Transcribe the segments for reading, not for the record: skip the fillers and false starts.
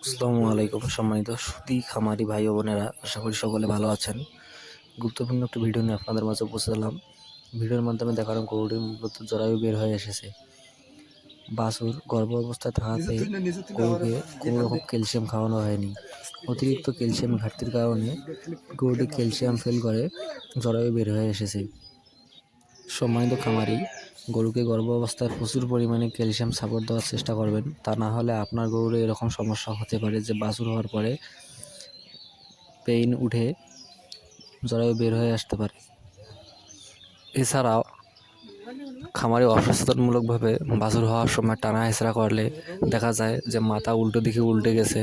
আসসালামু আলাইকুম সম্মানিত সুদী খামারি ভাই ও বোনেরা, আশা করি সকলে ভালো আছেন। গুরুত্বপূর্ণ একটা ভিডিও নিয়ে আপনাদের মাঝে উপস্থিত হলাম। ভিডিওর মাধ্যমে দেখালাম গরুটির মূলত জরায়ু বের হয়ে এসেছে। বাছুর গর্ভ অবস্থায় থাকাতে গরুকে কোনো রকম ক্যালসিয়াম খাওয়ানো হয়নি। অতিরিক্ত ক্যালসিয়াম ঘাটতির কারণে গরুটি ক্যালসিয়াম ফেল করে জরায়ু বের হয়ে এসেছে। সম্মানিত খামারি, গরুকে গর্ভ অবস্থায় প্রচুর পরিমাণে ক্যালসিয়াম সাপোর্ট দেওয়ার চেষ্টা করবেন। তা না হলে আপনার গরুর এরকম সমস্যা হতে পারে যে বাছুর হওয়ার পরে পেইন উঠে জরায়ু বের হয়ে আসতে পারে। এছাড়াও খামারে অসচেতনমূলকভাবে বাছুর হওয়ার সময় টানা হেঁচড়া করলে দেখা যায় যে মাথা উল্টো দিকে উল্টে গেছে।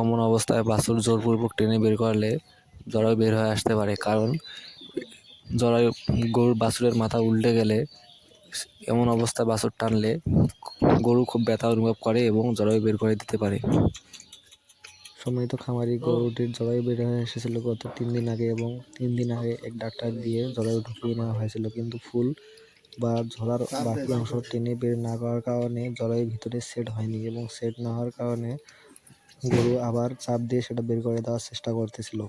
এমন অবস্থায় বাছুর জোরপূর্বক টেনে বের করলে জরায়ু বের হয়ে আসতে পারে। কারণ জরায়ু গরুর বাছুরের মাথা উল্টে গেলে এমন অবস্থায় বাছুর টানলে গরু খুব ব্যথা অনুভব করে এবং জরায়ু বের করে দিতে পারে। সম্মানিত খামারি, গরুটির জরায়ু বের হয়ে এসেছিল গত 3 দিন আগে এবং 3 দিন আগে এক ডাক্তার দিয়ে জরায়ু ঢুকিয়ে নেওয়া হয়েছিল, কিন্তু ফুল বা ঝোলার বাকি অংশ টেনে বের না করার কারণে জরায়ুর ভিতরে সেট হয়নি এবং সেট না হওয়ার কারণে গরু আবার চাপ দিয়ে সেটা বের করে দেওয়ার চেষ্টা করতেছিল।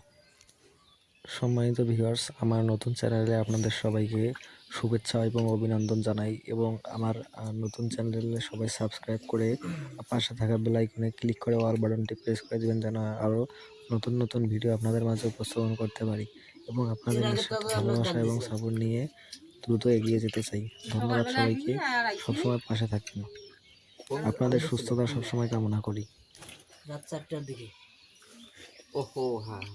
সম্মানিত ভিউয়ার্স, আমার নতুন চ্যানেলে আপনাদের সবাইকে শুভেচ্ছা এবং অভিনন্দন জানাই এবং আমার নতুন চ্যানেলে সবাই সাবস্ক্রাইব করে পাশে থাকা বেল আইকনে ক্লিক করে অল বাটনটি প্রেস করে দেবেন, যেন আরও নতুন নতুন ভিডিও আপনাদের মাঝে উপস্থাপন করতে পারি এবং আপনাদের সাথে ভালোবাসা এবং সাপোর্ট নিয়ে দ্রুত এগিয়ে যেতে চাই। ধন্যবাদ সবাইকে, সবসময় পাশে থাকবেন। আপনাদের সুস্থতা সবসময় কামনা করি। রাত 4টার দিকে। ওহো হ্যাঁ।